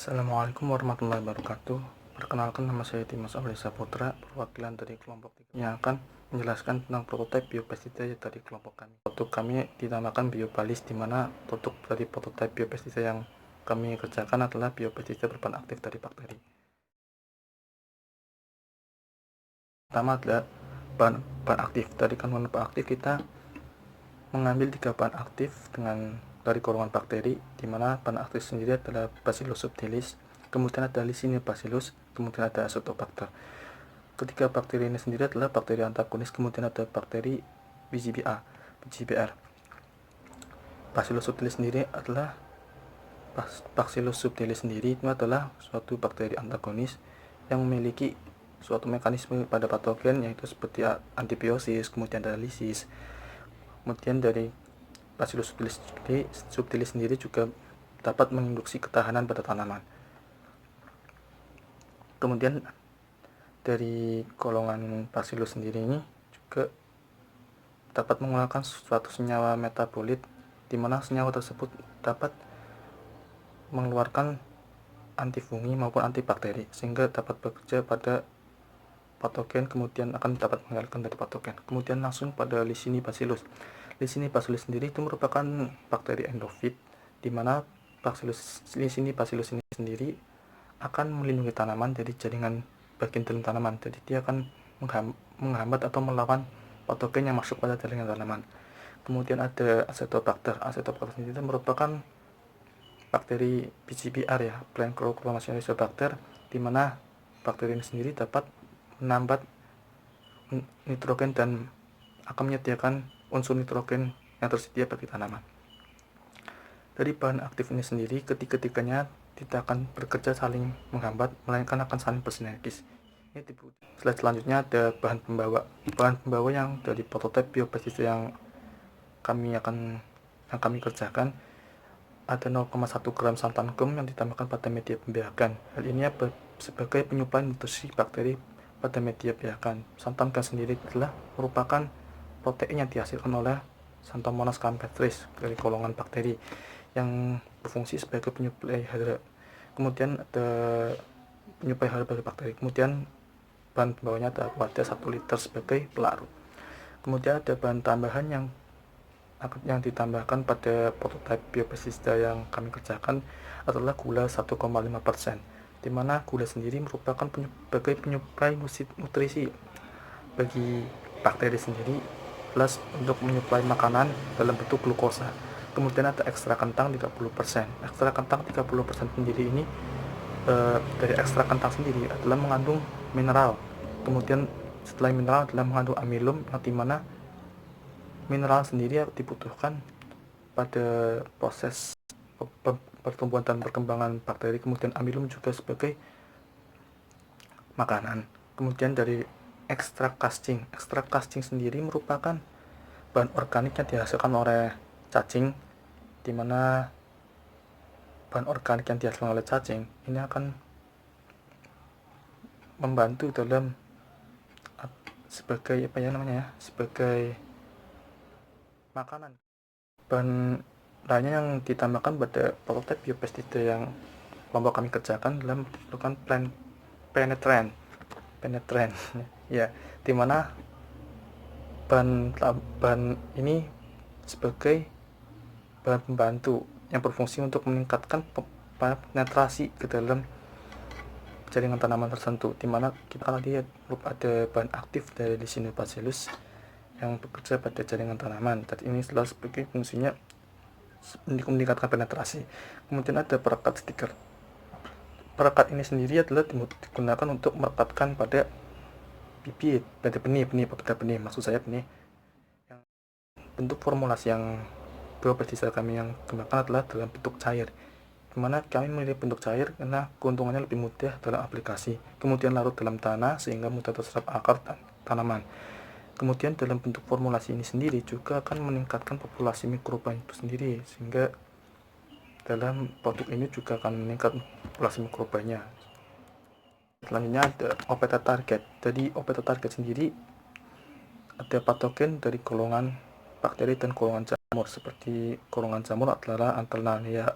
Assalamualaikum warahmatullahi wabarakatuh. Perkenalkan, nama saya Dimas Aulisa Putra, perwakilan dari kelompok 3 yang akan menjelaskan tentang prototipe biopestisida dari kelompok kami. Produk kami dinamakan Biobalis, di mana produk dari prototipe biopestisida yang kami kerjakan adalah biopestisida berbahan aktif dari bakteri. Pertama adalah bahan aktif. Dari kandungan bahan aktif kita mengambil 3 bahan aktif dari golongan bakteri, di mana bahan aktif sendiri adalah Bacillus subtilis, kemudian ada Lisinobacillus, kemudian ada Azotobacter. Ketiga bakteri ini sendiri adalah bakteri antagonis, kemudian ada bakteri BGBR. Bacillus subtilis sendiri itu adalah suatu bakteri antagonis yang memiliki suatu mekanisme pada patogen, yaitu seperti antibiosis, kemudian ada lisis. Kemudian dari Bacillus subtilis sendiri juga dapat menginduksi ketahanan pada tanaman. Kemudian dari golongan Bacillus sendiri ini juga dapat mengeluarkan suatu senyawa metabolit, di mana senyawa tersebut dapat mengeluarkan antifungi maupun antibakteri, sehingga dapat bekerja pada patogen, kemudian akan dapat mengalahkan dari patogen. Kemudian langsung pada Lisinibacillus. Lisinibacillus sendiri itu merupakan bakteri endofit, di mana Lisinibacillus ini sendiri akan melindungi tanaman dari jaringan bagian dalam tanaman. Jadi dia akan menghambat atau melawan patogen yang masuk pada jaringan tanaman. Kemudian ada Azotobacter. Azotobacter sendiri merupakan bakteri BGBR, ya, Plant Growth Hormone Isobacter, di mana bakteri ini sendiri dapat menambat nitrogen dan akan menyediakan unsur nitrogen yang tersedia bagi tanaman. Dari bahan aktif ini sendiri, ketiga-tiganya tidak akan bekerja saling menghambat, melainkan akan saling bersinergis. Selanjutnya ada bahan pembawa. Bahan pembawa yang dari prototipe biopestisida yang kami kerjakan ada 0,1 gram santan gum yang ditambahkan pada media pembiakan. Hal ini sebagai penyuplai nutrisi bakteri pada media pembiakan. Santan gum sendiri adalah merupakan protein yang dihasilkan oleh Xanthomonas campestris dari golongan bakteri yang berfungsi sebagai penyuplai hara. Kemudian ada penyuplai hara bagi bakteri. Kemudian bahan pembawanya ada wadah 1 liter sebagai pelarut. Kemudian ada bahan tambahan yang ditambahkan pada prototipe biopestisida yang kami kerjakan adalah gula 1,5%, di mana gula sendiri merupakan sebagai penyuplai nutrisi bagi bakteri sendiri, plus untuk menyuplai makanan dalam bentuk glukosa. Kemudian ada ekstra kentang 30%. Ekstra kentang 30% sendiri ini dari ekstra kentang sendiri adalah mengandung mineral. Kemudian setelah mineral adalah mengandung amilum, yang dimana mineral sendiri dibutuhkan pada proses pertumbuhan dan perkembangan bakteri. Kemudian amilum juga sebagai makanan. Kemudian dari ekstrak casting sendiri merupakan bahan organik yang dihasilkan oleh cacing, di mana bahan organik yang dihasilkan oleh cacing ini akan membantu dalam sebagai sebagai makanan. Bahan lainnya yang ditambahkan pada prototipe biopestisida yang kelompok kami kerjakan adalah merupakan penetrant ya, dimana bahan ini sebagai bahan pembantu yang berfungsi untuk meningkatkan penetrasi ke dalam jaringan tanaman tertentu, dimana kita lihat ada bahan aktif dari Lisinobacillus yang bekerja pada jaringan tanaman. Dan ini adalah sebagai fungsinya meningkatkan penetrasi. Kemudian ada perekat stiker. Perekat ini sendiri adalah digunakan untuk merekatkan pada bibit, pada benih, maksud saya benih. Yang bentuk formulasi yang biopestisida kami yang kembangkan adalah dalam bentuk cair, dimana kami memilih bentuk cair karena keuntungannya lebih mudah dalam aplikasi. Kemudian larut dalam tanah sehingga mudah terserap akar tanaman. Kemudian dalam bentuk formulasi ini sendiri juga akan meningkatkan populasi mikroba itu sendiri, sehingga dalam produk ini juga akan meningkat populasi mikrobanya. Selanjutnya ada OPT target. Jadi OPT target sendiri ada patogen dari golongan bakteri dan golongan jamur. Seperti golongan jamur adalah Alternaria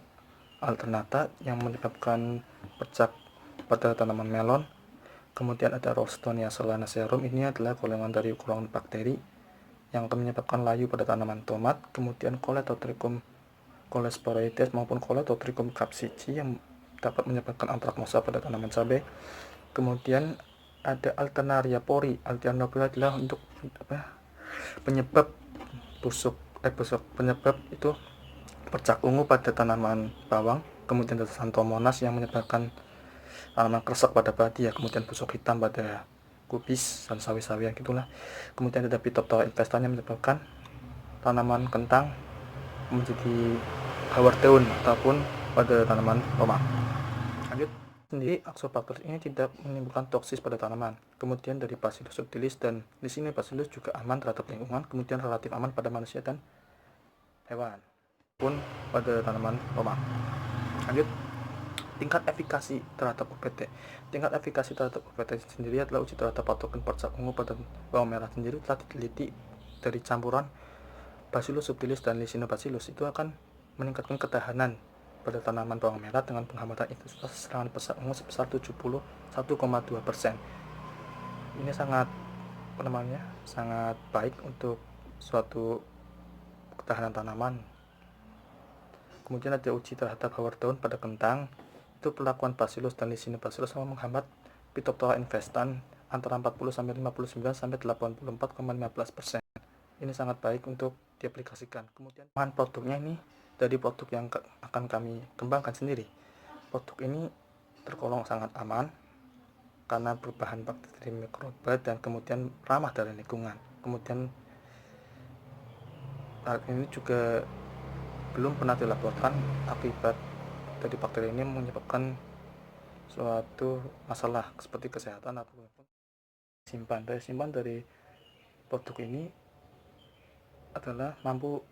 alternata yang menyebabkan bercak pada tanaman melon. Kemudian ada Ralstonia solanacearum, ini adalah golongan dari golongan bakteri yang akan menyebabkan layu pada tanaman tomat. Kemudian Colletotrichum cholesporoides maupun Colletotrichum capsicii yang dapat menyebabkan antraknosa pada tanaman cabai. Kemudian ada Alternaria pori. Alternaria pori adalah untuk penyebab penyebab itu bercak ungu pada tanaman bawang. Kemudian ada Xanthomonas yang menyebabkan tanaman kresek pada padi ya, kemudian busuk hitam pada kubis dan sawi-sawian gitulah. Kemudian ada Phytophthora infestans yang menyebabkan tanaman kentang menjadi hawar daun ataupun pada tanaman tomat. Lanjut, sendiri Oxobacter ini tidak menimbulkan toksis pada tanaman. Kemudian dari Bacillus subtilis dan di sini Bacillus juga aman terhadap lingkungan, kemudian relatif aman pada manusia dan hewan pun pada tanaman tomat. Lanjut, tingkat efikasi terhadap OPT. Tingkat efikasi terhadap OPT sendiri adalah uji terhadap patogen bercak ungu pada bawang merah sendiri telah diteliti dari campuran Bacillus subtilis dan Lisinobacillus. Itu akan meningkatkan ketahanan pada tanaman bawang merah dengan penghematan intensitas serangan bercak ungu sebesar 71,2%. Ini sangat sangat baik untuk suatu ketahanan tanaman. Kemudian ada uji terhadap hawar daun pada kentang. Itu perlakuan Bacillus dan Lisinobacillus sama menghambat Phytophthora infestans antara 40 sampai 59 sampai 84,15%. Ini sangat baik untuk diaplikasikan. Kemudian bahan produknya ini dari produk yang akan kami kembangkan sendiri. Produk ini tergolong sangat aman karena berbahan bakteri mikroba dan kemudian ramah dari lingkungan. Kemudian hal ini juga belum pernah dilaporkan akibat dari bakteri ini menyebabkan suatu masalah seperti kesehatan ataupun daya simpan dari produk ini adalah mampu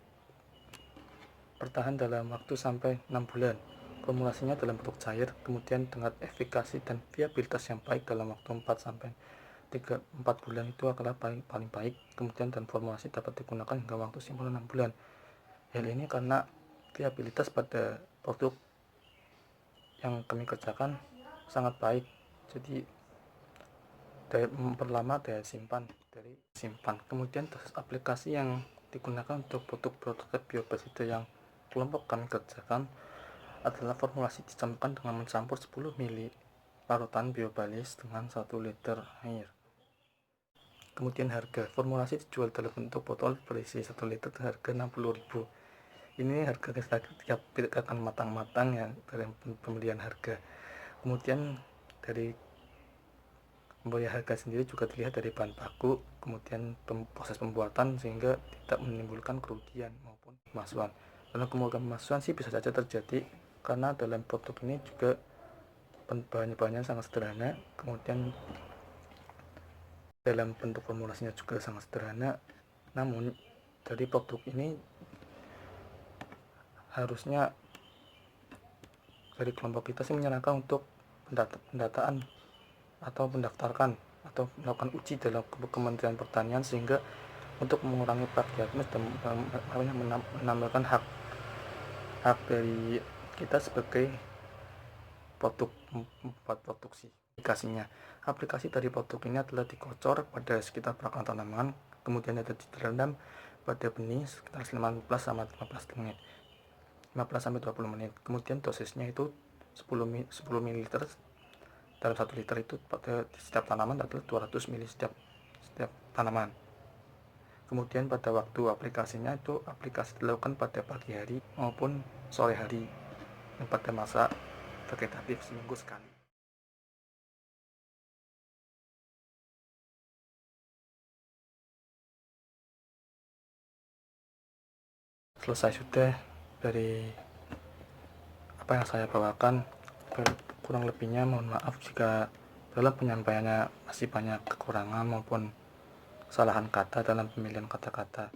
bertahan dalam waktu sampai 6 bulan. Formulasinya dalam bentuk cair, kemudian dengan efikasi dan viabilitas yang baik dalam waktu 4 sampai 4 bulan itu adalah paling baik. Kemudian dan formulasi dapat digunakan hingga waktu simpan 6 bulan. Hal ini karena viabilitas pada produk yang kami kerjakan sangat baik, jadi memperlama daya simpan dari simpan. Kemudian aplikasi yang digunakan untuk produk-produk biobasida yang kelompok kami kerjakan adalah formulasi dicampurkan dengan mencampur 10 ml larutan biobalis dengan 1 liter air. Kemudian harga formulasi dijual dalam bentuk botol berisi 1 liter harga 60.000. Ini harga kita akan matang-matang ya dalam pembelian harga. Kemudian dari pembelian harga sendiri juga dilihat dari bahan baku, kemudian proses pembuatan sehingga tidak menimbulkan kerugian maupun kemasuan. Karena kemasuan sih bisa saja terjadi karena dalam produk ini juga bahan-bahannya sangat sederhana, kemudian dalam bentuk formulasinya juga sangat sederhana. Namun dari produk ini harusnya dari kelompok kita sih menyarankan untuk pendataan atau mendaftarkan atau melakukan uji dalam Kementerian Pertanian sehingga untuk mengurangi plagiarisme dan menambahkan hak dari kita sebagai produk membuat produksi. Aplikasi dari produk ini adalah dikocor pada sekitar perakaran tanaman, kemudian ada direndam pada benih sekitar 15 sampai 20 menit. Kemudian dosisnya itu 10 ml dalam 1 liter itu pada setiap tanaman adalah 200 ml setiap tanaman. Kemudian pada waktu aplikasinya itu aplikasi dilakukan pada pagi hari maupun sore hari pada masa vegetatif seminggu sekali. Selesai sudah dari apa yang saya bawakan. Kurang lebihnya mohon maaf jika dalam penyampaiannya masih banyak kekurangan maupun kesalahan kata dalam pemilihan kata-kata.